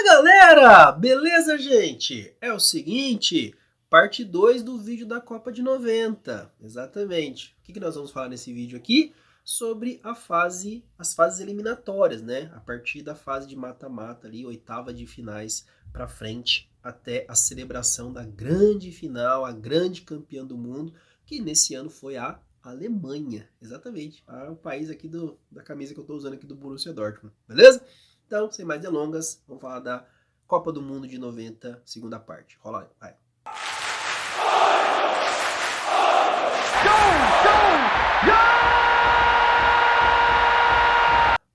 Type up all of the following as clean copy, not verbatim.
Galera, beleza, gente? É o seguinte, parte 2 do vídeo da Copa de 90, exatamente. O que nós vamos falar nesse vídeo aqui? Sobre as fases eliminatórias, né? A partir da fase de mata-mata ali, oitava de finais para frente, até a celebração da grande final, a grande campeã do mundo, que nesse ano foi a Alemanha, exatamente. O país aqui da camisa que eu estou usando aqui do Borussia Dortmund, beleza? Então, sem mais delongas, vamos falar da Copa do Mundo de 90, segunda parte. Rola aí, vai.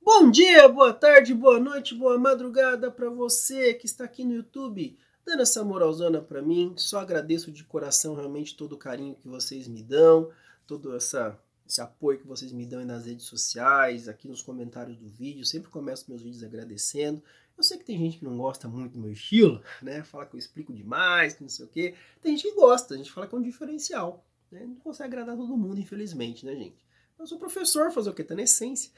Bom dia, boa tarde, boa noite, boa madrugada para você que está aqui no YouTube, dando essa moralzona para mim. Só agradeço de coração realmente todo o carinho que vocês me dão, todo esse apoio que vocês me dão aí nas redes sociais, aqui nos comentários do vídeo. Sempre começo meus vídeos agradecendo. Eu sei que tem gente que não gosta muito do meu estilo, né? Fala que eu explico demais, que não sei o quê. Tem gente que gosta, a gente fala que é um diferencial, né? Não consegue agradar todo mundo, infelizmente, né, gente? Eu sou professor, fazer o quê? Tá na essência.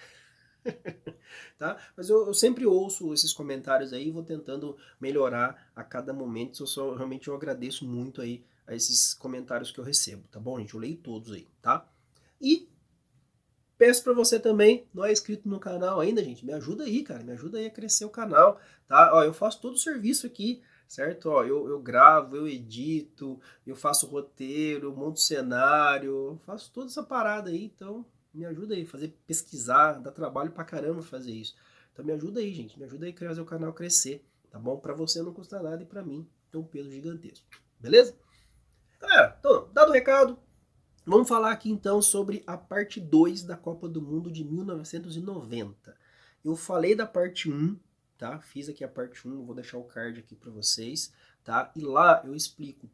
Tá? Mas eu sempre ouço esses comentários aí e vou tentando melhorar a cada momento. Realmente eu agradeço muito aí a esses comentários que eu recebo, tá bom, gente? Eu leio todos aí, tá? E peço para você também, não é inscrito no canal ainda, gente, me ajuda aí, cara, me ajuda aí a crescer o canal, tá? Ó, eu faço todo o serviço aqui, certo? Ó, eu gravo, eu edito, eu faço roteiro, eu monto cenário, eu faço toda essa parada aí, então me ajuda aí, fazer pesquisar, dá trabalho pra caramba fazer isso. Então me ajuda aí, gente, me ajuda aí a fazer o canal crescer, tá bom? Pra você não custa nada e pra mim tem um peso gigantesco, beleza? Galera, então, dado o recado, vamos falar aqui então sobre a parte 2 da Copa do Mundo de 1990. Eu falei da parte 1, tá? Fiz aqui a parte 1, vou deixar o card aqui para vocês, tá? E lá eu explico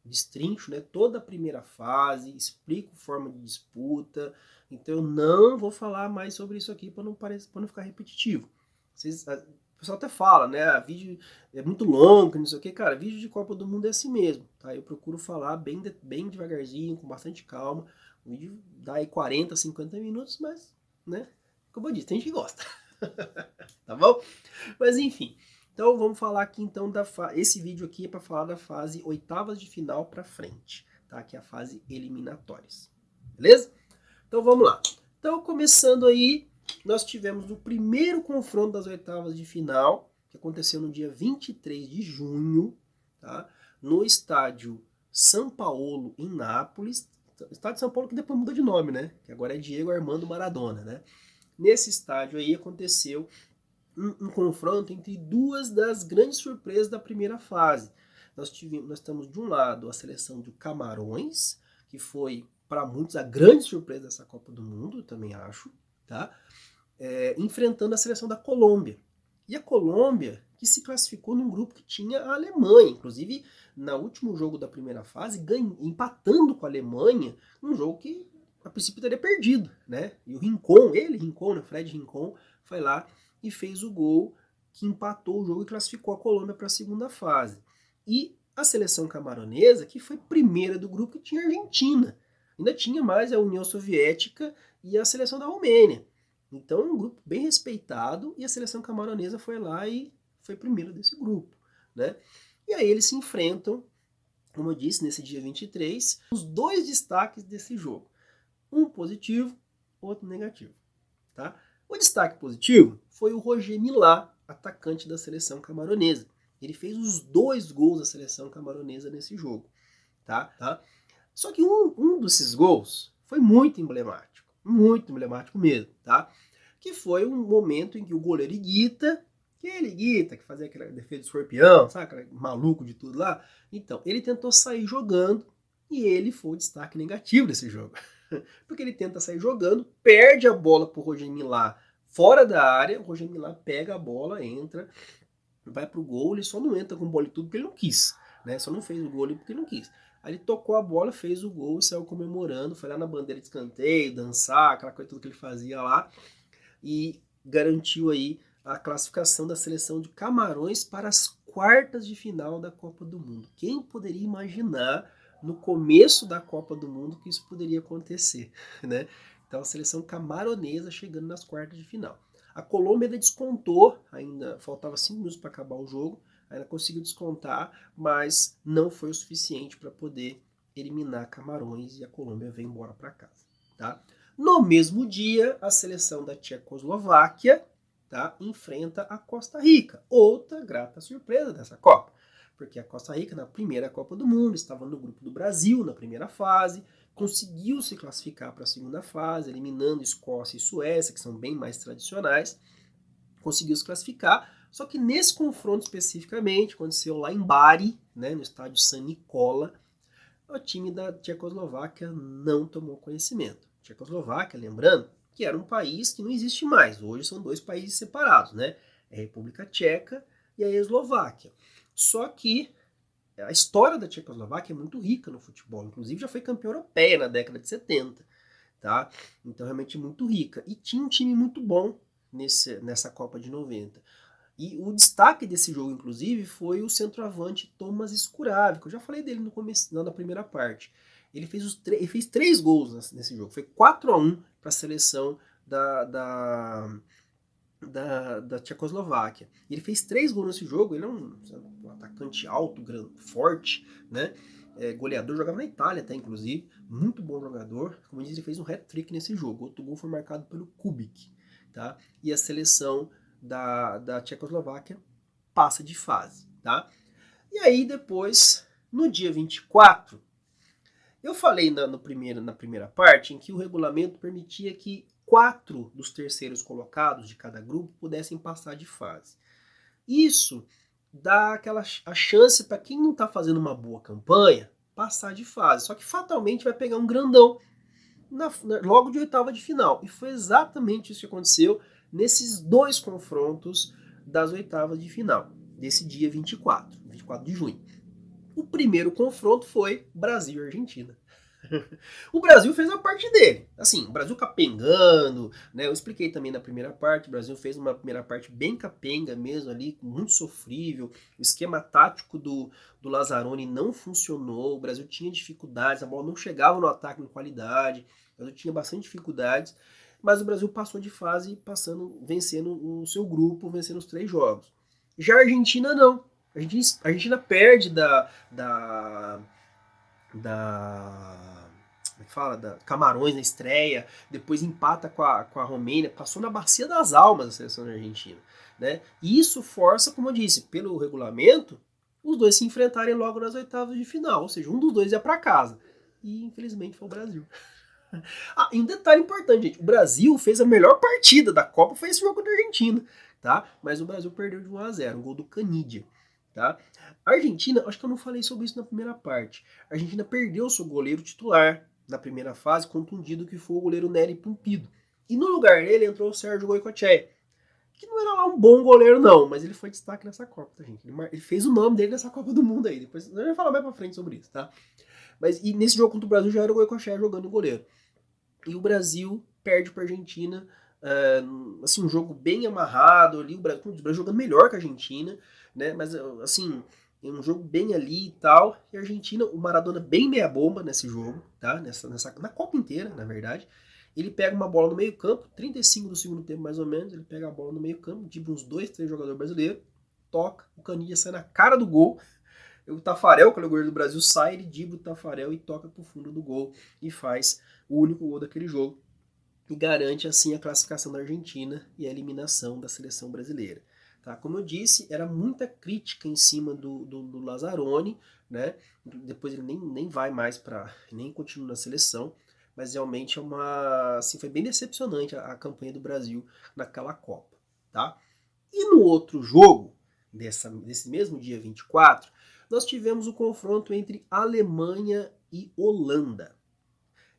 destrincho, né? Toda a primeira fase, explico forma de disputa. Então eu não vou falar mais sobre isso aqui para não ficar repetitivo. O pessoal até fala, né? Vídeo é muito longo, não sei o que, cara. Vídeo de Copa do Mundo é assim mesmo, tá? Eu procuro falar bem devagarzinho, com bastante calma. O vídeo dá aí 40, 50 minutos, mas, né? Como eu disse, tem gente que gosta. Tá bom? Mas enfim. Então vamos falar aqui então esse vídeo aqui é para falar da fase oitavas de final para frente, tá? Que é a fase eliminatórias. Beleza? Então vamos lá. Então começando aí, nós tivemos o primeiro confronto das oitavas de final, que aconteceu no dia 23 de junho, tá? No estádio São Paulo, em Nápoles. Estádio São Paulo que depois muda de nome, né? Que agora é Diego Armando Maradona, né? Nesse estádio aí aconteceu um confronto entre duas das grandes surpresas da primeira fase. Nós estamos de um lado a seleção de Camarões, que foi para muitos a grande surpresa dessa Copa do Mundo, eu também acho, tá? Enfrentando a seleção da Colômbia. E a Colômbia, que se classificou num grupo que tinha a Alemanha, inclusive no último jogo da primeira fase, empatando com a Alemanha, um jogo que a princípio teria perdido, né? E o Rincon, né? Fred Rincon, foi lá e fez o gol que empatou o jogo e classificou a Colômbia para a segunda fase. E a seleção camaronesa, que foi primeira do grupo, que tinha a Argentina. Ainda tinha mais a União Soviética e a seleção da Romênia. Então, um grupo bem respeitado, e a seleção camaronesa foi lá e foi primeira desse grupo, né? E aí eles se enfrentam, como eu disse, nesse dia 23, os dois destaques desse jogo. Um positivo, outro negativo, tá? O destaque positivo foi o Roger Milá, atacante da seleção camaronesa. Ele fez os 2 gols da seleção camaronesa nesse jogo, tá? Só que um desses gols foi muito emblemático mesmo, tá? Que foi um momento em que o goleiro Higuita, que fazia aquela defesa de escorpião, sabe, aquele maluco de tudo lá, então, ele tentou sair jogando e ele foi o destaque negativo desse jogo. Porque ele tenta sair jogando, perde a bola pro Roger Milá fora da área, o Roger Milá pega a bola, entra, vai pro gol, ele só não entra com bola e tudo porque ele não quis, né? Só não fez o gol porque ele não quis. Aí ele tocou a bola, fez o gol e saiu comemorando, foi lá na bandeira de escanteio, dançar, aquela coisa tudo que ele fazia lá, e garantiu aí a classificação da seleção de Camarões para as quartas de final da Copa do Mundo. Quem poderia imaginar no começo da Copa do Mundo que isso poderia acontecer, né? Então a seleção camaronesa chegando nas quartas de final. A Colômbia ainda descontou, ainda faltava 5 minutos para acabar o jogo, ainda conseguiu descontar, mas não foi o suficiente para poder eliminar Camarões e a Colômbia veio embora para casa. Tá? No mesmo dia, a seleção da Tchecoslováquia, tá, enfrenta a Costa Rica, outra grata surpresa dessa Copa, porque a Costa Rica, na primeira Copa do Mundo, estava no grupo do Brasil, na primeira fase, conseguiu se classificar para a segunda fase, eliminando Escócia e Suécia, que são bem mais tradicionais, conseguiu se classificar, só que nesse confronto especificamente, aconteceu lá em Bari, né, no estádio San Nicola, o time da Tchecoslováquia não tomou conhecimento. Tchecoslováquia, lembrando, que era um país que não existe mais, hoje são dois países separados, né, é a República Tcheca e a Eslováquia. Só que a história da Tchecoslováquia é muito rica no futebol, inclusive já foi campeã europeia na década de 70, tá? Então realmente muito rica. E tinha um time muito bom nessa Copa de 90. E o destaque desse jogo, inclusive, foi o centroavante Thomas Skuravi, que eu já falei dele no começo, na primeira parte. Ele fez 3 gols nesse jogo, foi 4-1 para a seleção da Tchecoslováquia. Ele fez 3 gols nesse jogo, ele é um atacante alto, grande, forte, né? Goleador, jogava na Itália até, inclusive, muito bom jogador. Como eu disse, ele fez um hat-trick nesse jogo. Outro gol foi marcado pelo Kubik, tá? E a seleção da Tchecoslováquia passa de fase, tá? E aí depois, no dia 24, eu falei na primeira parte em que o regulamento permitia que 4 dos terceiros colocados de cada grupo pudessem passar de fase. Isso dá a chance para quem não está fazendo uma boa campanha passar de fase. Só que fatalmente vai pegar um grandão logo de oitava de final. E foi exatamente isso que aconteceu nesses 2 confrontos das oitavas de final, desse dia 24 de junho. O primeiro confronto foi Brasil e Argentina. O Brasil fez a parte dele. Assim, o Brasil capengando, né? Eu expliquei também na primeira parte, o Brasil fez uma primeira parte bem capenga mesmo ali, muito sofrível. O esquema tático do Lazzaroni não funcionou, o Brasil tinha dificuldades, a bola não chegava no ataque em qualidade, o Brasil tinha bastante dificuldades, mas o Brasil passou de fase vencendo o seu grupo, vencendo os 3 jogos. Já a Argentina não. A Argentina perde como é que fala? Da Camarões na estreia, depois empata com a Romênia, passou na bacia das almas a seleção da Argentina, né? E isso força, como eu disse, pelo regulamento, os dois se enfrentarem logo nas oitavas de final, ou seja, um dos dois ia para casa. E infelizmente foi o Brasil. E um detalhe importante, gente, o Brasil fez a melhor partida da Copa, foi esse jogo contra a Argentina, tá? Mas o Brasil perdeu de 1-0, um gol do Canidia. Tá? A Argentina, acho que eu não falei sobre isso na primeira parte. A Argentina perdeu seu goleiro titular na primeira fase, contundido, que foi o goleiro Nery Pumpido. E no lugar dele entrou o Sérgio Goicoechea, que não era lá um bom goleiro não, mas ele foi destaque nessa Copa, tá, gente? Ele fez o nome dele nessa Copa do Mundo aí. Depois eu vou falar mais pra frente sobre isso, tá? E nesse jogo contra o Brasil já era o Goicoechea jogando o goleiro. E o Brasil perde para a Argentina, assim, um jogo bem amarrado ali, o Brasil jogando melhor que a Argentina, né? Mas assim, um jogo bem ali e tal. E a Argentina, o Maradona bem meia bomba nesse jogo, tá? Na Copa inteira, na verdade. Ele pega uma bola no meio-campo, 35 do segundo tempo mais ou menos, ele pega a bola no meio-campo, de uns 2, 3 jogadores brasileiros, toca, o Canidia sai na cara do gol. O Tafarel, que é o goleiro do Brasil, sai, ele dribla o Tafarel e toca pro fundo do gol e faz o único gol daquele jogo e garante assim a classificação da Argentina e a eliminação da seleção brasileira. Tá? Como eu disse, era muita crítica em cima do Lazzaroni, né? Depois ele nem vai mais nem continua na seleção, mas realmente assim, foi bem decepcionante a campanha do Brasil naquela Copa. Tá? E no outro jogo, desse mesmo dia 24, nós tivemos o confronto entre Alemanha e Holanda.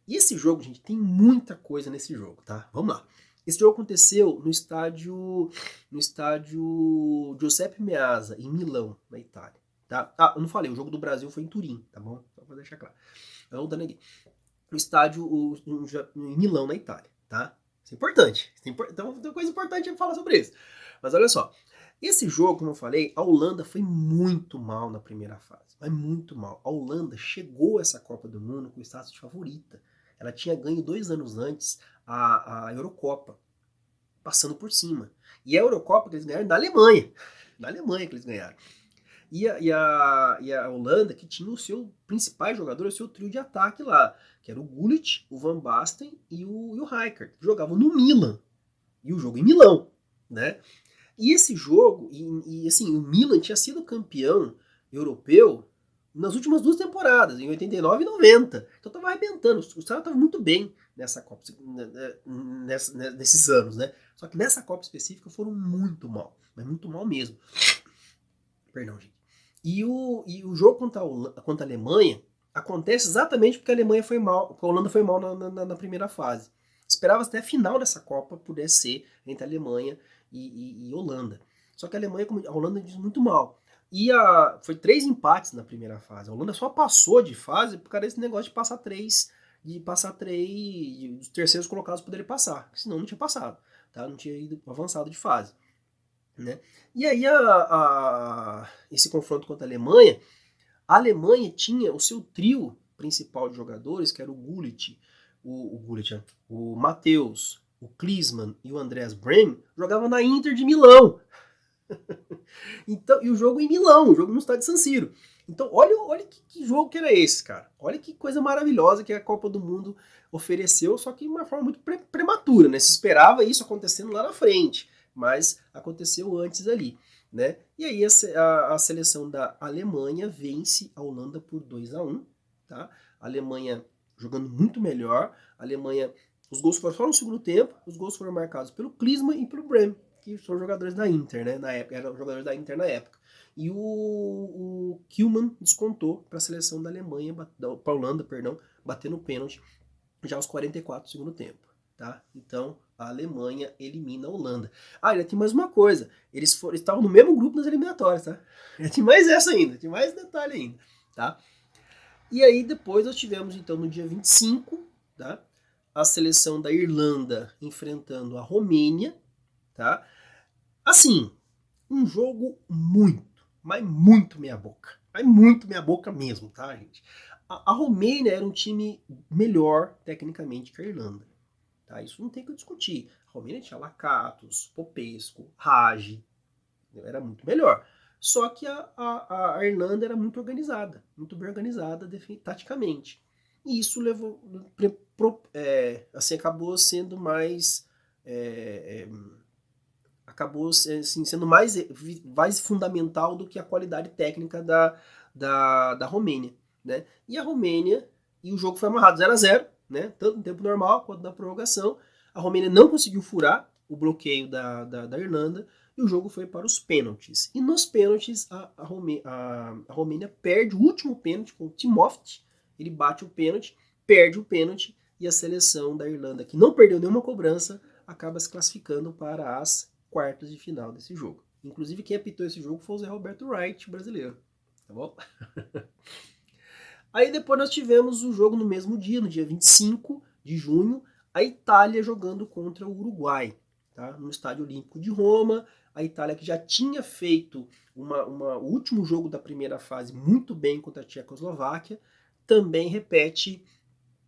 E esse jogo, gente, tem muita coisa nesse jogo, tá? Vamos lá. Esse jogo aconteceu no estádio Giuseppe Meazza, em Milão, na Itália. Tá? Eu não falei, o jogo do Brasil foi em Turim, tá bom? Só pra deixar claro. Voltando aqui. No estádio em Milão, na Itália, tá? Isso é importante. Então tem coisa importante pra falar sobre isso. Mas olha só. Esse jogo, como eu falei, a Holanda foi muito mal na primeira fase. Mas muito mal. A Holanda chegou a essa Copa do Mundo com o status de favorita. Ela tinha ganho 2 anos antes a Eurocopa. passando por cima. E a Eurocopa que eles ganharam da Alemanha. Da Alemanha que eles ganharam. E a Holanda, que tinha o seu principal jogador, o seu trio de ataque lá, que era o Gullit, o Van Basten e o Rijkaard, que jogavam no Milan. E o jogo em Milão, né? E esse jogo, assim, o Milan tinha sido campeão europeu nas últimas 2 temporadas, em 89 e 90. Então tava arrebentando, os caras estavam muito bem nessa Copa, nesses anos, né? Só que nessa Copa específica foram muito mal, mas muito mal mesmo. Perdão, gente. E o jogo contra a Alemanha acontece exatamente porque a Alemanha foi mal, porque a Holanda foi mal na primeira fase. Esperava-se até a final dessa Copa pudesse ser entre a Alemanha e Holanda. Só que a Holanda diz muito mal. Foi 3 empates na primeira fase. A Holanda só passou de fase por causa desse negócio de passar três, os terceiros colocados poderem passar. Senão não tinha passado, tá? Não tinha ido avançado de fase. Né? E aí esse confronto contra a Alemanha tinha o seu trio principal de jogadores, que era o Gullit, o Matheus, o Klinsmann e o Andreas Brehme, jogavam na Inter de Milão. Então, e o jogo em Milão, o jogo no estádio San Siro. Então, olha que jogo que era esse, cara. Olha que coisa maravilhosa que a Copa do Mundo ofereceu, só que de uma forma muito prematura, né? Se esperava isso acontecendo lá na frente, mas aconteceu antes ali, né? E aí a seleção da Alemanha vence a Holanda por 2-1, tá? A Alemanha jogando muito melhor, a Alemanha, os gols foram só no segundo tempo, os gols foram marcados pelo Klinsmann e pelo Brehme, que são jogadores da Inter, né? Na época, eram jogadores da Inter na época. E o Kilman descontou para a seleção da Alemanha, para a Holanda, perdão, batendo o pênalti já aos 44 do segundo tempo, tá? Então, a Alemanha elimina a Holanda. Ainda tem mais uma coisa, eles estavam no mesmo grupo nas eliminatórias, tá? Tem mais essa ainda, tem mais detalhe ainda, tá? E aí depois nós tivemos, então, no dia 25, tá? A seleção da Irlanda enfrentando a Romênia, tá? Assim, um jogo mas muito meia boca. Mas muito meia boca mesmo, tá, gente? A Romênia era um time melhor tecnicamente que a Irlanda. Tá? Isso não tem o que discutir. A Romênia tinha Lakatos, Popescu, Raj, era muito melhor. Só que a Irlanda era muito muito bem organizada taticamente. E isso levou, assim, acabou sendo mais, acabou assim, sendo mais fundamental do que a qualidade técnica da Romênia, né? E a Romênia, e o jogo foi amarrado 0-0, né? Tanto no tempo normal quanto na prorrogação. A Romênia não conseguiu furar o bloqueio da Irlanda e o jogo foi para os pênaltis. E nos pênaltis, a Romênia perde o último pênalti com o Timofte. Ele bate o pênalti, perde o pênalti e a seleção da Irlanda, que não perdeu nenhuma cobrança, acaba se classificando para as quartas de final desse jogo. Inclusive, quem apitou esse jogo foi o Zé Roberto Wright, brasileiro. Tá bom? Aí depois nós tivemos o jogo no mesmo dia, no dia 25 de junho, a Itália jogando contra o Uruguai, tá? No Estádio Olímpico de Roma. A Itália que já tinha feito o último jogo da primeira fase muito bem contra a Tchecoslováquia, também repete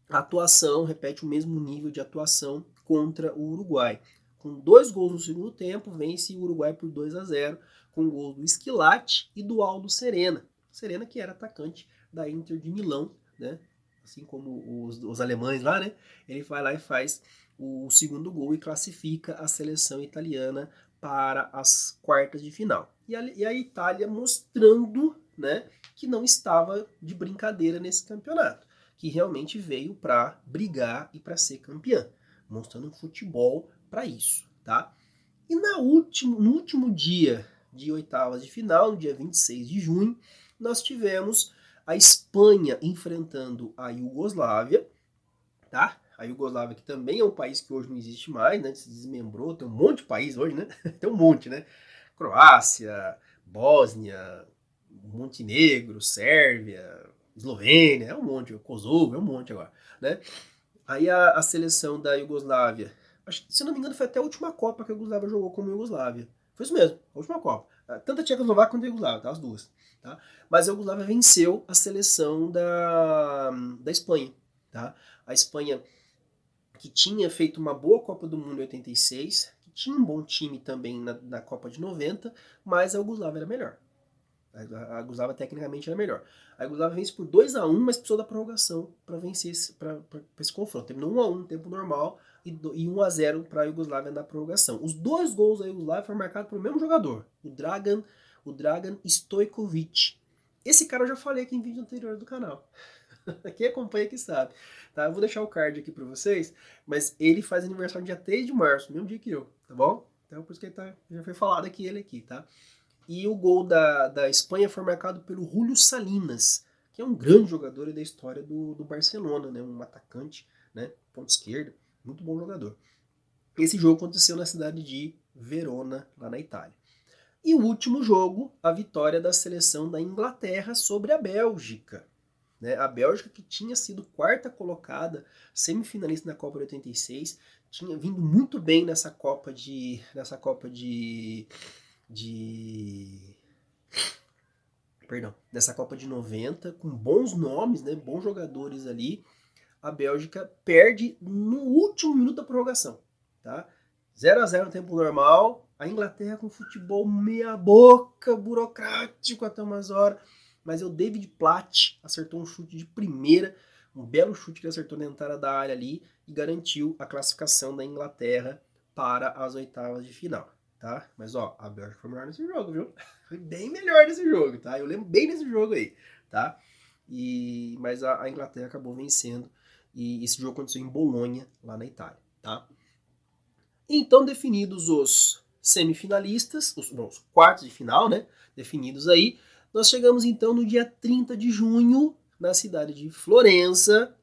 a atuação, repete o mesmo nível de atuação contra o Uruguai. Com 2 gols no segundo tempo, vence o Uruguai por 2-0, com gols do Schillaci e do Aldo Serena. Serena que era atacante da Inter de Milão, né? Assim como os alemães lá, né? Ele vai lá e faz o segundo gol e classifica a seleção italiana para as quartas de final. E a Itália mostrando, né, que não estava de brincadeira nesse campeonato, que realmente veio para brigar e para ser campeã, mostrando um futebol para isso, tá? E no último dia de oitavas de final, no dia 26 de junho, nós tivemos a Espanha enfrentando a Iugoslávia, tá? A Iugoslávia, que também é um país que hoje não existe mais, né? Se desmembrou, tem um monte de país hoje, né? Tem um monte, né? Croácia, Bósnia, Montenegro, Sérvia, Eslovênia, é um monte, Kosovo, é um monte agora, né? Aí a seleção da Iugoslávia, se não me engano, foi até a última Copa que a Iugoslávia jogou como Iugoslávia. Foi isso mesmo, a última Copa. Tanto a Tchecoslováquia quanto a Iugoslávia, tá? As duas. Tá? Mas a Iugoslávia venceu a seleção da Espanha. Tá? A Espanha, que tinha feito uma boa Copa do Mundo em 86, que tinha um bom time também na Copa de 90, mas a Iugoslávia era melhor. A Iugoslávia tecnicamente era melhor. A Iugoslávia vence por 2-1, mas precisou da prorrogação para vencer esse confronto. Terminou 1-1 no tempo normal e 1-0 para a Iugoslávia na prorrogação. Os 2 gols da Iugoslávia foram marcados pelo mesmo jogador, o Dragan Stojkovic. Esse cara eu já falei aqui em vídeo anterior do canal. Quem acompanha aqui sabe. Tá? Eu vou deixar o card aqui para vocês, mas ele faz aniversário no dia 3 de março, mesmo dia que eu, tá bom? Então por isso que já foi falado aqui ele aqui, tá? E o gol da Espanha foi marcado pelo Julio Salinas, que é um grande jogador da história do Barcelona, né? Um atacante, né? Ponta esquerda, muito bom jogador. Esse jogo aconteceu na cidade de Verona, lá na Itália. E o último jogo, a vitória da seleção da Inglaterra sobre a Bélgica. Né? A Bélgica, que tinha sido quarta colocada, semifinalista na Copa de 86, tinha vindo muito bem nessa Copa de 90, com bons nomes, né, bons jogadores ali. A Bélgica perde no último minuto da prorrogação, tá? 0-0 no tempo normal. A Inglaterra com futebol meia boca, burocrático até umas horas, mas o David Platt acertou um chute de primeira, um belo chute que ele acertou na entrada da área ali e garantiu a classificação da Inglaterra para as oitavas de final. Tá? Mas ó, a Bélgica foi melhor nesse jogo, viu? Foi bem melhor nesse jogo, tá? Eu lembro bem desse jogo aí, tá? Mas a Inglaterra acabou vencendo e esse jogo aconteceu em Bolonha, lá na Itália, tá? Então, definidos os semifinalistas, os quartos de final, né? Definidos aí, nós chegamos então no dia 30 de junho, na cidade de Florença.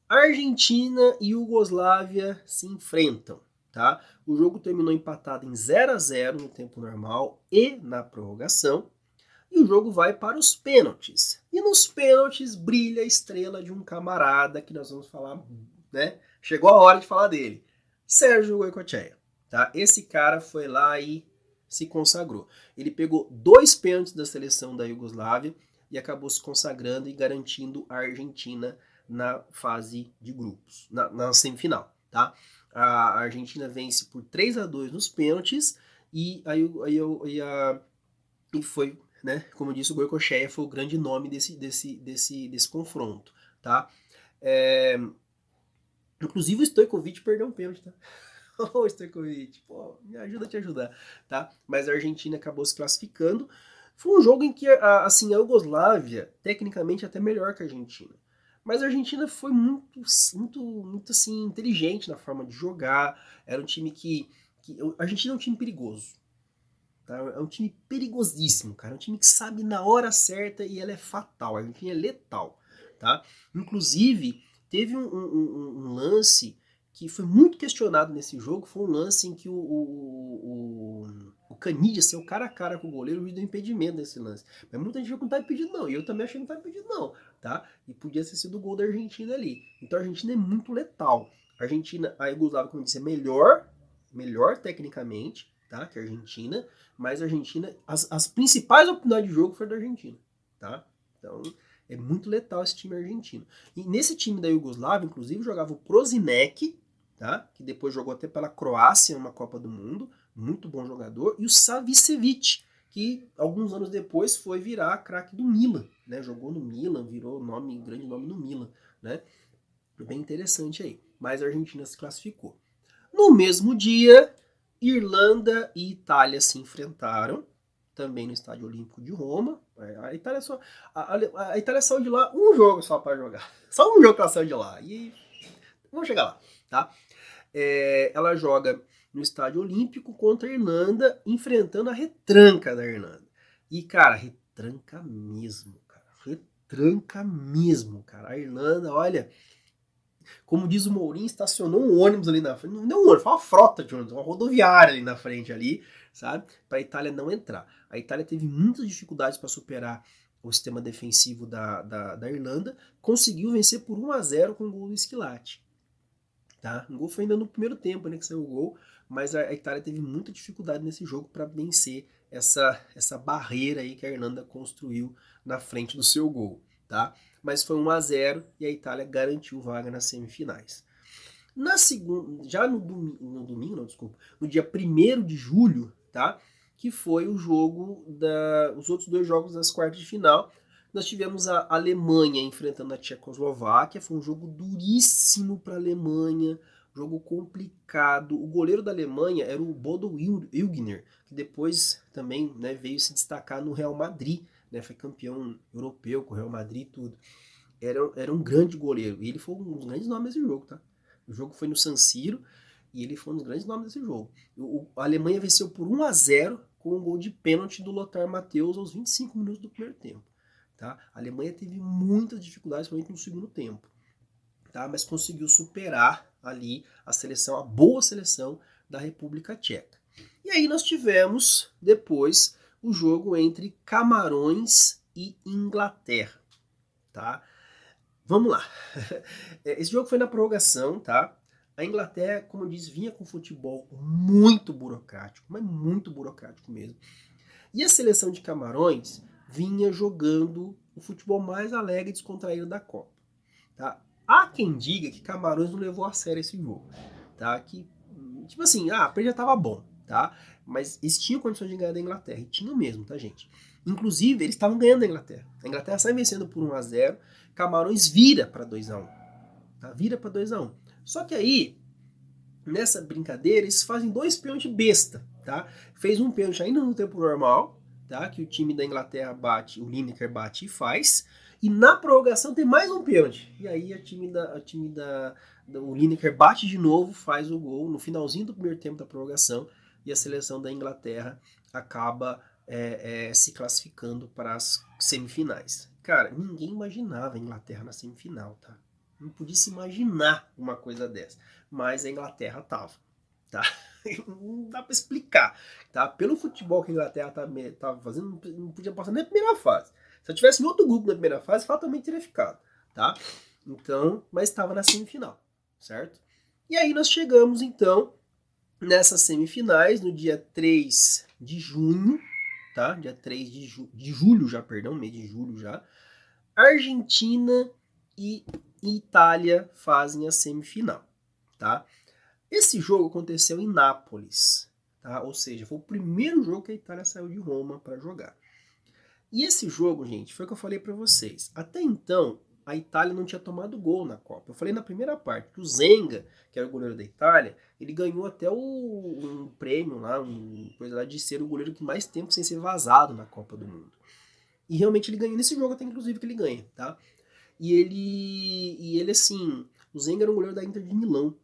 Argentina e Iugoslávia se enfrentam. Tá? O jogo terminou empatado em 0-0 no tempo normal e na prorrogação. E o jogo vai para os pênaltis. E nos pênaltis brilha a estrela de um camarada que nós vamos falar, né? Chegou a hora de falar dele. Sérgio Goicoechea. Tá? Esse cara foi lá e se consagrou. Ele pegou 2 pênaltis da seleção da Iugoslávia e acabou se consagrando e garantindo a Argentina na fase de grupos, na semifinal. Tá? A Argentina vence por 3-2 nos pênaltis e foi, né, como eu disse, o Goicoechea foi o grande nome desse confronto, tá? Inclusive o Stojkovic perdeu um pênalti, tá? Ô, Stojkovic, pô, me ajuda a te ajudar, tá? Mas a Argentina acabou se classificando. Foi um jogo em que, assim, a Iugoslávia, tecnicamente, até melhor que a Argentina. Mas a Argentina foi muito assim, inteligente na forma de jogar. Era um time a Argentina é um time perigoso. Tá? É um time perigosíssimo, cara. É um time que sabe na hora certa e ela é fatal. A Argentina é letal. Tá? Inclusive, teve um lance que foi muito questionado nesse jogo. Foi um lance em que o Canidia saiu cara a cara com o goleiro e deu impedimento nesse lance. Mas muita gente achou que não estava impedido, não. E eu também achei que não estava impedido, não. Tá? E podia ter sido o gol da Argentina ali. Então a Argentina é muito letal. A Iugoslávia, como eu disse, é melhor tecnicamente, tá? Que a Argentina. Mas a Argentina, as principais oportunidades de jogo foram da Argentina. Tá? Então é muito letal esse time argentino. E nesse time da Iugoslávia, inclusive, jogava o Prosinec, tá? Que depois jogou até pela Croácia numa Copa do Mundo. Muito bom jogador. E o Savicevic, que alguns anos depois foi virar craque do Milan, né? Jogou no Milan, virou grande nome no Milan, né? Bem interessante aí. Mas a Argentina se classificou. No mesmo dia, Irlanda e Itália se enfrentaram, também no Estádio Olímpico de Roma. A Itália saiu de lá um jogo só para jogar. Só um jogo que ela saiu de lá. E vamos chegar lá, tá? Ela joga no Estádio Olímpico contra a Irlanda, enfrentando a retranca da Irlanda. E, cara, retranca mesmo, cara. Retranca mesmo, cara. A Irlanda, olha, como diz o Mourinho, estacionou um ônibus ali na frente. Não é um ônibus, foi uma frota de ônibus, uma rodoviária ali na frente ali, sabe? Para a Itália não entrar. A Itália teve muitas dificuldades para superar o sistema defensivo da Irlanda, conseguiu vencer por 1-0 com o gol do Schillaci. Tá? O gol foi ainda no primeiro tempo, né, que saiu o gol, mas a Itália teve muita dificuldade nesse jogo para vencer essa barreira aí que a Irlanda construiu na frente do seu gol, tá? Mas foi 1-0 e a Itália garantiu vaga nas semifinais. Na segunda, já no domingo, não, desculpa, no dia 1º de julho, tá? Que foi o jogo os outros 2 jogos das quartas de final. Nós tivemos a Alemanha enfrentando a Tchecoslováquia, foi um jogo duríssimo para a Alemanha, jogo complicado. O goleiro da Alemanha era o Bodo Illgner, que depois também, né, veio se destacar no Real Madrid, né, foi campeão europeu com o Real Madrid e tudo. Era um grande goleiro, e ele foi um dos grandes nomes desse jogo, tá? O jogo foi no San Siro, e ele foi um dos grandes nomes desse jogo. A Alemanha venceu por 1-0 com um gol de pênalti do Lothar Matthäus aos 25 minutos do primeiro tempo. Tá? A Alemanha teve muitas dificuldades, principalmente no segundo tempo, tá? Mas conseguiu superar ali a boa seleção da República Tcheca. E aí nós tivemos depois o jogo entre Camarões e Inglaterra. Tá? Vamos lá. Esse jogo foi na prorrogação, tá? A Inglaterra, como eu disse, vinha com futebol muito burocrático, mas muito burocrático mesmo. E a seleção de Camarões vinha jogando o futebol mais alegre e descontraído da Copa. Tá? Há quem diga que Camarões não levou a sério esse jogo. Tá? Que, tipo assim, a já tava bom, tá? Mas eles tinham condições de ganhar da Inglaterra. E tinham mesmo, tá, gente? Inclusive, eles estavam ganhando da Inglaterra. A Inglaterra sai vencendo por 1-0. Camarões vira para 2-1. Tá? Vira para 2-1. Só que aí, nessa brincadeira, eles fazem 2 pênaltis besta. Tá? Fez um pênalti ainda no tempo normal, tá? Que o time da Inglaterra bate, o Lineker bate e faz. E na prorrogação tem mais um pênalti. E aí o Lineker bate de novo, faz o gol no finalzinho do primeiro tempo da prorrogação. E a seleção da Inglaterra acaba se classificando para as semifinais. Cara, ninguém imaginava a Inglaterra na semifinal, tá? Não podia se imaginar uma coisa dessa. Mas a Inglaterra tava, tá? Não dá pra explicar, tá? Pelo futebol que a Inglaterra tava fazendo, não podia passar nem a primeira fase. Se eu tivesse em outro grupo na primeira fase, fatalmente teria ficado, tá? Então, mas estava na semifinal, certo? E aí nós chegamos, então, nessas semifinais, no dia 3 de junho, tá? Dia 3 de julho já, perdão, mês de julho já. Argentina e Itália fazem a semifinal, tá? Esse jogo aconteceu em Nápoles, tá? Ou seja, foi o primeiro jogo que a Itália saiu de Roma para jogar. E esse jogo, gente, foi o que eu falei para vocês. Até então, a Itália não tinha tomado gol na Copa. Eu falei na primeira parte que o Zenga, que era o goleiro da Itália, ele ganhou até um prêmio lá, coisa lá de ser o goleiro que mais tempo sem ser vazado na Copa do Mundo. E realmente ele ganhou nesse jogo, até inclusive que ele ganha, tá? E ele assim, o Zenga era um goleiro da Inter de Milão.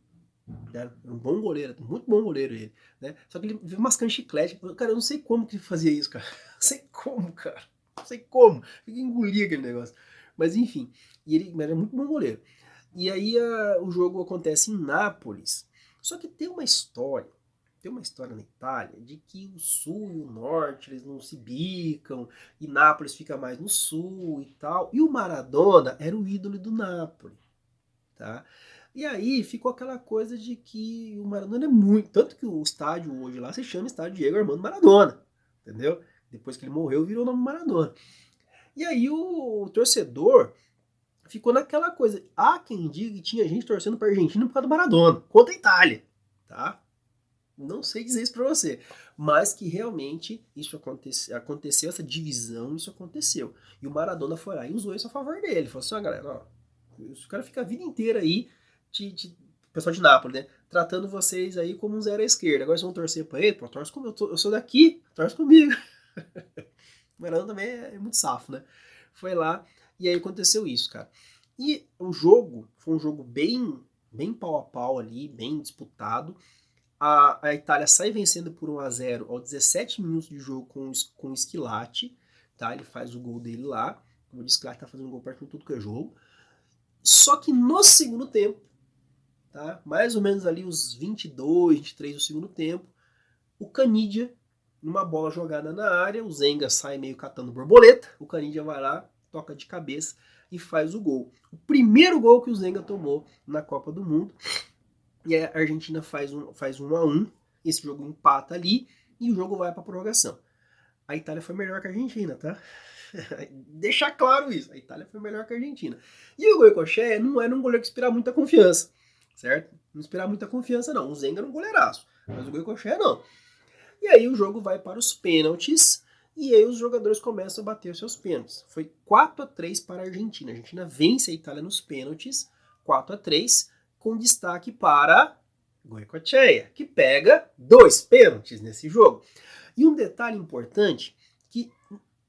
Né? Um bom goleiro, muito bom goleiro ele, né? Só que ele viu mascando chiclete. Cara, eu não sei como que ele fazia isso, cara. Não sei como, cara. Não sei como. Ele engolia aquele negócio. Mas enfim, ele era muito bom goleiro. E aí o jogo acontece em Nápoles. Só que tem uma história na Itália de que o sul e o norte eles não se bicam, e Nápoles fica mais no sul e tal. E o Maradona era o ídolo do Nápoles, tá? E aí ficou aquela coisa de que o Maradona é muito... Tanto que o estádio hoje lá se chama Estádio Diego Armando Maradona, entendeu? Depois que ele morreu, virou o nome Maradona. E aí o torcedor ficou naquela coisa. Há quem diga que tinha gente torcendo pra Argentina por causa do Maradona, contra a Itália, tá? Não sei dizer isso pra você, mas que realmente isso aconteceu, essa divisão, isso aconteceu. E o Maradona foi lá e usou isso a favor dele. Falou assim, ó, galera, ó, o cara fica a vida inteira aí, pessoal de Nápoles, né, tratando vocês aí como um zero à esquerda. Agora vocês vão torcer pra ele? Pô, torce comigo, eu sou daqui, torce comigo. O Maradona também é muito safo, né? Foi lá e aí aconteceu isso, cara. E o jogo foi um jogo bem pau a pau ali, bem disputado. A Itália sai vencendo por 1-0 aos 17 minutos de jogo com o Schillaci, tá? Ele faz o gol dele lá. Como eu disse, Schillaci tá fazendo gol perto de tudo que é jogo. Só que no segundo tempo, tá? Mais ou menos ali os 22, 23 do segundo tempo, o Canidia, numa bola jogada na área, o Zenga sai meio catando borboleta, o Canidia vai lá, toca de cabeça e faz o gol. O primeiro gol que o Zenga tomou na Copa do Mundo. E a Argentina faz 1-1, esse jogo empata ali e o jogo vai para a prorrogação. A Itália foi melhor que a Argentina, tá? Deixar claro isso, a Itália foi melhor que a Argentina. E o Goicoechea não era um goleiro que inspirava muita confiança. certo? Não esperar muita confiança, não. O Zenga era um goleiraço, mas o Goicoechea não. E aí o jogo vai para os pênaltis, e aí os jogadores começam a bater os seus pênaltis. Foi 4-3 para a Argentina. A Argentina vence a Itália nos pênaltis, 4-3, com destaque para Goicoechea, que pega 2 pênaltis nesse jogo. E um detalhe importante, que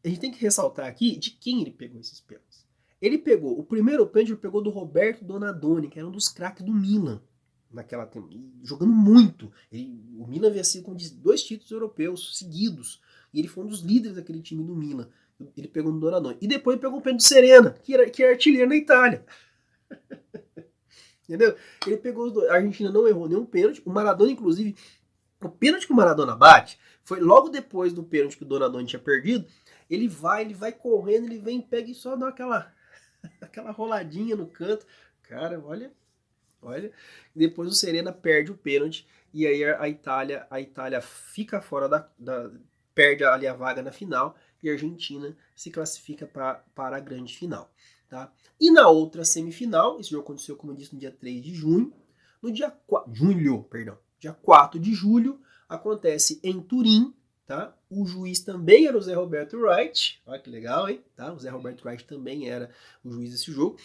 a gente tem que ressaltar aqui, de quem ele pegou esses pênaltis. Ele pegou, o primeiro pênalti ele pegou do Roberto Donadoni, que era um dos craques do Milan, naquela jogando muito. O Milan venceu com 2 títulos europeus seguidos, e ele foi um dos líderes daquele time do Milan. Ele pegou no Donadoni. E depois ele pegou o pênalti do Serena, que é artilheiro na Itália. Entendeu? Ele pegou os dois. A Argentina não errou nenhum pênalti. O Maradona, inclusive, o pênalti que o Maradona bate foi logo depois do pênalti que o Donadoni tinha perdido. Ele vai correndo, ele vem, pega e só dá aquela roladinha no canto. Cara, olha. Depois o Serena perde o pênalti e aí a Itália fica fora perde ali a vaga na final e a Argentina se classifica para a grande final. Tá? E na outra semifinal, esse jogo aconteceu, como eu disse, no dia 3 de junho. No dia 4 de julho, acontece em Turim. Tá? O juiz também era o Zé Roberto Wright. Olha que legal, hein? Tá? O Zé Roberto Wright também era o juiz desse jogo.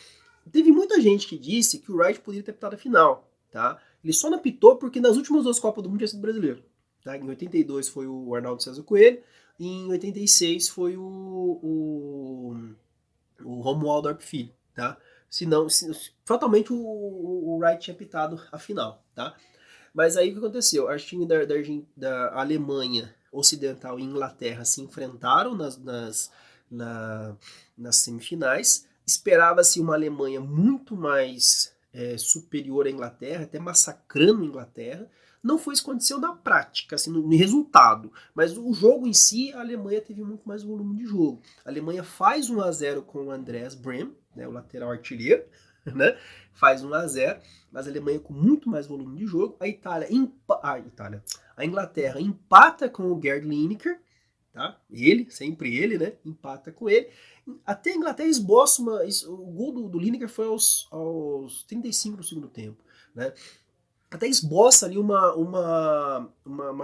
Teve muita gente que disse que o Wright poderia ter apitado a final. Tá? Ele só não apitou porque nas últimas 2 Copas do Mundo tinha sido brasileiro. Tá? Em 82 foi o Arnaldo César Coelho. E em 86 foi o Romualdo Arp Filho. Tá? Fatalmente o Wright tinha apitado a final. Tá? Mas aí o que aconteceu? As times da Alemanha Ocidental e Inglaterra se enfrentaram nas semifinais. Esperava-se uma Alemanha muito mais superior à Inglaterra, até massacrando a Inglaterra. Não foi isso que aconteceu na prática, assim, no resultado. Mas o jogo em si, a Alemanha teve muito mais volume de jogo. A Alemanha faz 1-0 com o Andreas Brehme, né, o lateral artilheiro, né, faz 1-0, mas a Alemanha com muito mais volume de jogo. A Inglaterra empata com o Gerd Lineker, tá? Sempre ele, né? Empata com ele. Até a Inglaterra esboça o gol do Lineker foi aos 35 do segundo tempo, né? Até esboça ali uma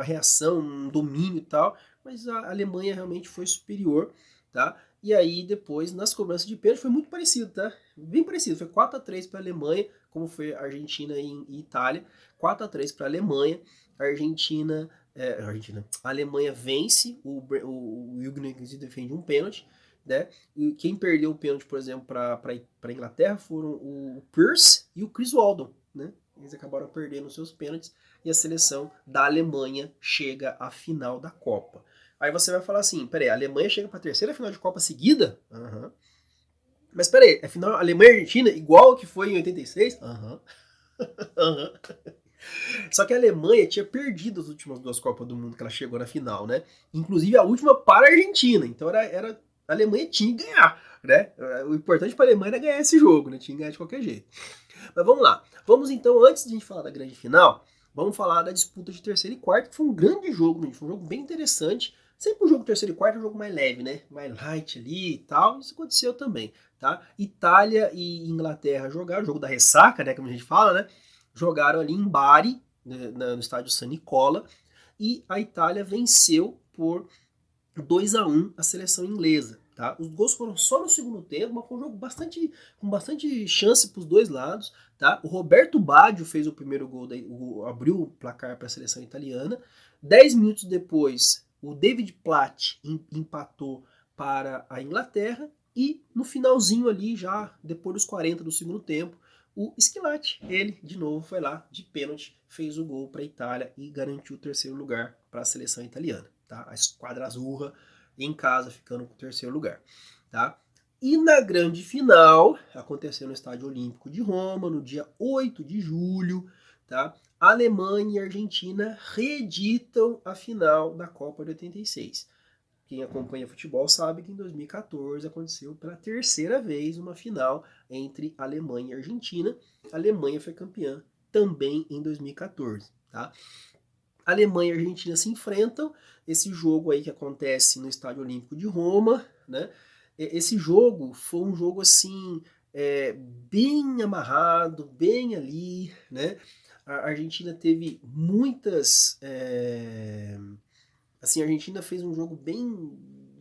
reação, um domínio e tal, mas a Alemanha realmente foi superior, tá? E aí depois, nas cobranças de pênalti, foi muito parecido, tá? Bem parecido, foi 4-3 para a Alemanha, como foi a Argentina e Itália, 4-3 para a Alemanha, a Alemanha vence, o Jürgen defende um pênalti, né? E quem perdeu o pênalti, por exemplo, para a Inglaterra foram o Pierce e o Chris Waldon, né? Eles acabaram perdendo seus pênaltis e a seleção da Alemanha chega à final da Copa. Aí você vai falar assim, peraí, a Alemanha chega para a terceira final de Copa seguida? Uhum. Mas peraí, a final Alemanha e Argentina igual que foi em 86? Uhum. Só que a Alemanha tinha perdido as últimas 2 Copas do Mundo que ela chegou na final, né? Inclusive a última para a Argentina. Então a Alemanha tinha que ganhar, né? O importante para a Alemanha era ganhar esse jogo, né? Tinha que ganhar de qualquer jeito. Mas vamos lá. Vamos então, antes de a gente falar da grande final, vamos falar da disputa de terceiro e quarto, que foi um grande jogo, foi um jogo bem interessante. Sempre o jogo terceiro e quarto é um jogo mais leve, né? Mais light ali e tal. Isso aconteceu também, tá? Itália e Inglaterra jogaram, o jogo da ressaca, né? Como a gente fala, né? Jogaram ali em Bari, né, no estádio San Nicola, e a Itália venceu por 2-1 a seleção inglesa. Tá? Os gols foram só no segundo tempo, mas foi um jogo com bastante chance para os dois lados. Tá? O Roberto Baggio fez o primeiro gol, abriu o placar para a seleção italiana. 10 minutos depois, o David Platt empatou para a Inglaterra. E no finalzinho ali, já depois dos 40 do segundo tempo, o Schillaci, ele de novo foi lá de pênalti, fez o gol para a Itália e garantiu o terceiro lugar para a seleção italiana. Tá? A esquadra azurra em casa ficando com o terceiro lugar. Tá? E na grande final, aconteceu no Estádio Olímpico de Roma, no dia 8 de julho, tá? A Alemanha e a Argentina reeditam a final da Copa de 86. Quem acompanha futebol sabe que em 2014 aconteceu pela terceira vez uma final entre Alemanha e Argentina. A Alemanha foi campeã também em 2014. Tá? Alemanha e Argentina se enfrentam. Esse jogo aí que acontece no Estádio Olímpico de Roma, né? Esse jogo foi um jogo assim bem amarrado, bem ali, né? A Argentina teve muitas... assim, a Argentina fez um jogo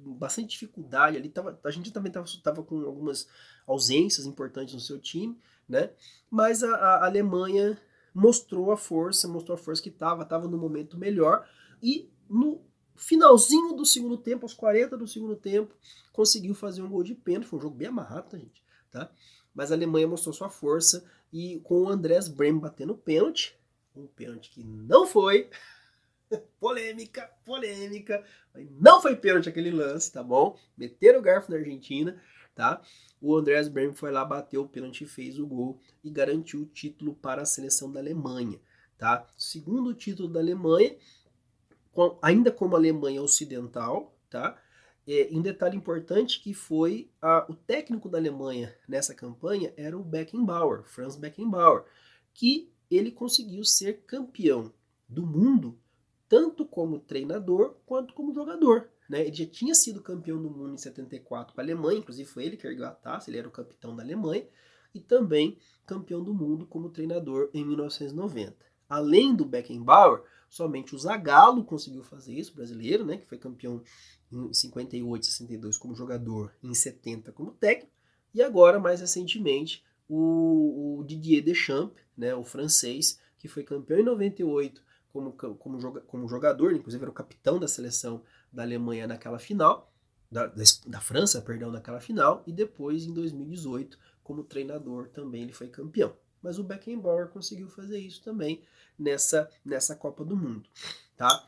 bastante dificuldade ali, a gente também tava com algumas ausências importantes no seu time, né? Mas a Alemanha mostrou a força que tava no momento melhor, e no finalzinho do segundo tempo, aos 40 do segundo tempo, conseguiu fazer um gol de pênalti. Foi um jogo bem amarrado, tá, gente? Tá? Mas a Alemanha mostrou sua força, e com o Andreas Brehme batendo pênalti, um pênalti que não foi, polêmica, não foi pênalti aquele lance, tá bom? Meteram o garfo na Argentina, tá? O Andreas Brehme foi lá, bateu o pênalti, fez o gol e garantiu o título para a seleção da Alemanha, tá? Segundo título da Alemanha, ainda como Alemanha Ocidental, tá? Um detalhe importante que foi o técnico da Alemanha nessa campanha era o Beckenbauer, Franz Beckenbauer, que ele conseguiu ser campeão do mundo tanto como treinador quanto como jogador. Né? Ele já tinha sido campeão do mundo em 74 com a Alemanha, inclusive foi ele que ergueu a taça, ele era o capitão da Alemanha, e também campeão do mundo como treinador em 1990. Além do Beckenbauer, somente o Zagallo conseguiu fazer isso, brasileiro, né, que foi campeão em 58, 62 como jogador, em 70 como técnico, e agora, mais recentemente, o Didier Deschamps, né, o francês, que foi campeão em 98 como jogador, inclusive era o capitão da seleção da Alemanha naquela final, da França, perdão, naquela final, e depois, em 2018, como treinador também ele foi campeão. Mas o Beckenbauer conseguiu fazer isso também nessa Copa do Mundo, tá?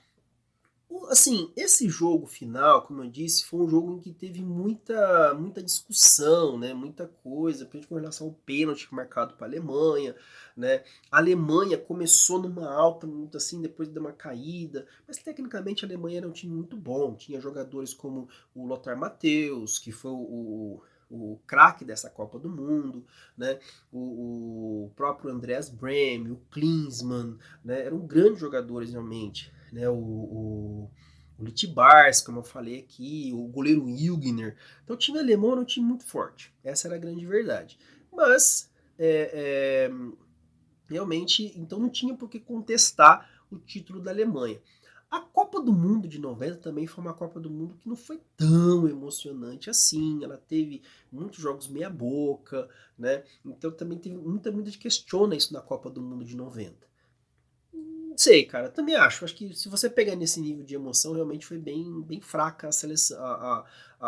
Assim, esse jogo final, como eu disse, foi um jogo em que teve muita discussão, né? Muita coisa, principalmente com relação ao pênalti marcado para a Alemanha, né? A Alemanha começou numa alta, muito assim, depois deu uma caída, mas tecnicamente a Alemanha era um time muito bom, tinha jogadores como o Lothar Matthäus, que foi o craque dessa Copa do Mundo, né? O próprio Andreas Brehme, o Klinsmann, né? Eram grandes jogadores realmente, né? O Litibars, como eu falei aqui, o goleiro Ilgner. Então o time alemão era um time muito forte, essa era a grande verdade. Mas realmente, então não tinha por que contestar o título da Alemanha. A Copa do Mundo de 90 também foi uma Copa do Mundo que não foi tão emocionante assim. Ela teve muitos jogos meia boca, né? Então também teve muita gente questiona isso na Copa do Mundo de 90. Não sei, cara, também acho. Acho que se você pegar nesse nível de emoção, realmente foi bem fraca a seleção,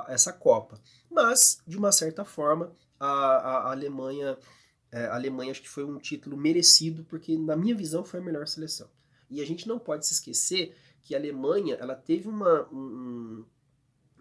essa Copa. Mas, de uma certa forma, a Alemanha, a Alemanha acho que foi um título merecido, porque na minha visão foi a melhor seleção. E a gente não pode se esquecer que a Alemanha, ela teve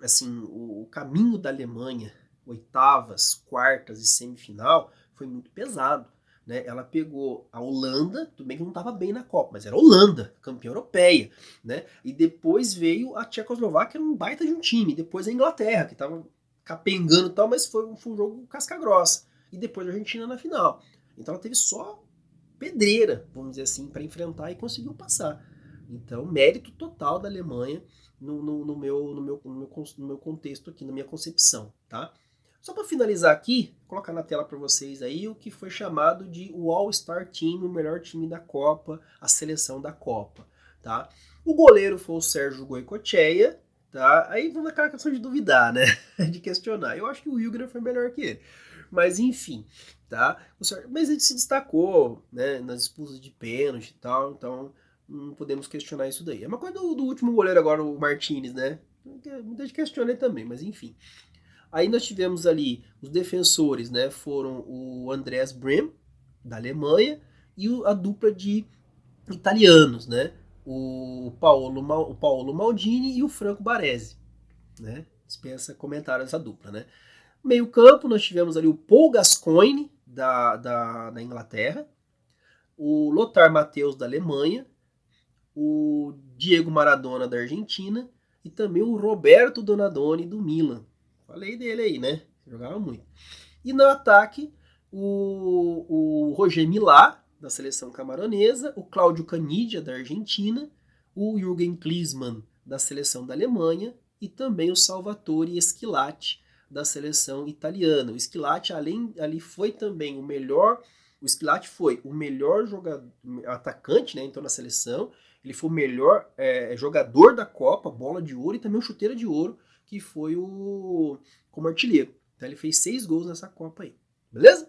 assim, o caminho da Alemanha, oitavas, quartas e semifinal, foi muito pesado. Né? Ela pegou a Holanda, tudo bem que não estava bem na Copa, mas era a Holanda, campeã europeia. Né? E depois veio a Tchecoslováquia, que era um baita de um time. Depois a Inglaterra, que estava capengando e tal, mas foi um jogo casca grossa. E depois a Argentina na final. Então ela teve só pedreira, vamos dizer assim, para enfrentar e conseguiu passar. Então, mérito total da Alemanha no meu contexto aqui, na minha concepção, tá? Só para finalizar aqui, vou colocar na tela para vocês aí o que foi chamado de o All-Star Team, o melhor time da Copa, a seleção da Copa, tá? O goleiro foi o Sérgio Goicoechea, tá? Aí vamos naquela questão de duvidar, né? De questionar. Eu acho que o Ilgner foi melhor que ele. Mas enfim, tá? Mas ele se destacou, né, nas disputas de pênalti e tal, então não podemos questionar isso daí. É uma coisa do último goleiro agora, o Martinez, né? Muita gente questiona ele também, mas enfim. Aí nós tivemos ali os defensores, né? Foram o Andreas Brehme, da Alemanha, e a dupla de italianos, né? O Paolo Maldini e o Franco Baresi, né? Dispensa comentário essa dupla, né? Meio campo nós tivemos ali o Paul Gascoigne, da Inglaterra, o Lothar Matthäus, da Alemanha, o Diego Maradona, da Argentina, e também o Roberto Donadoni, do Milan. Falei dele aí, né? Jogava muito. E no ataque, o Roger Milá, da seleção camaronesa, o Cláudio Canidia, da Argentina, o Jürgen Klinsmann, da seleção da Alemanha, e também o Salvatore Schillaci, da seleção italiana. O Schillaci, ali foi também o melhor. O Schillaci foi o melhor jogador, atacante, né, então na seleção. Ele foi o melhor jogador da Copa, bola de ouro, e também o chuteira de ouro, que foi como artilheiro. Então ele fez 6 gols nessa Copa aí. Beleza?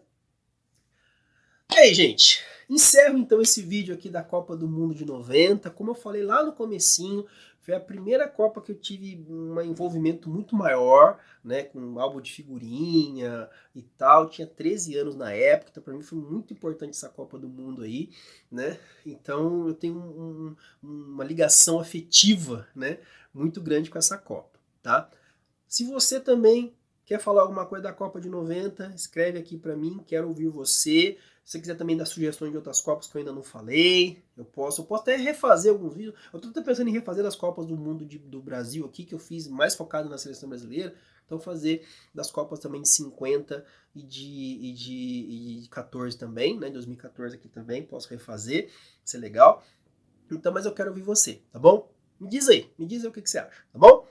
E aí, gente? Encerro então esse vídeo aqui da Copa do Mundo de 90. Como eu falei lá no comecinho, foi a primeira Copa que eu tive um envolvimento muito maior, né, com um álbum de figurinha e tal. Eu tinha 13 anos na época, então para mim foi muito importante essa Copa do Mundo aí, né? Então eu tenho uma ligação afetiva, né, muito grande com essa Copa, tá? Se você também quer falar alguma coisa da Copa de 90, escreve aqui para mim, quero ouvir você. Se você quiser também dar sugestões de outras Copas que eu ainda não falei, eu posso até refazer alguns vídeos. Eu tô até pensando em refazer as Copas do Mundo do Brasil aqui, que eu fiz mais focado na seleção brasileira. Então fazer das Copas também de 50 e de 14 também, né? 2014 aqui também, posso refazer, isso é legal. Então, mas eu quero ouvir você, tá bom? Me diz aí o que você acha, tá bom?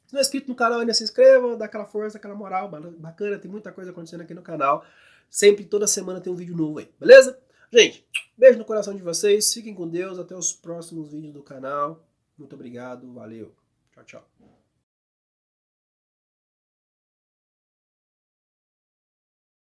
Se não é inscrito no canal ainda, se inscreva, dá aquela força, aquela moral, bacana, tem muita coisa acontecendo aqui no canal. Sempre, toda semana tem um vídeo novo aí, beleza? Gente, beijo no coração de vocês, fiquem com Deus, até os próximos vídeos do canal. Muito obrigado, valeu, tchau, tchau.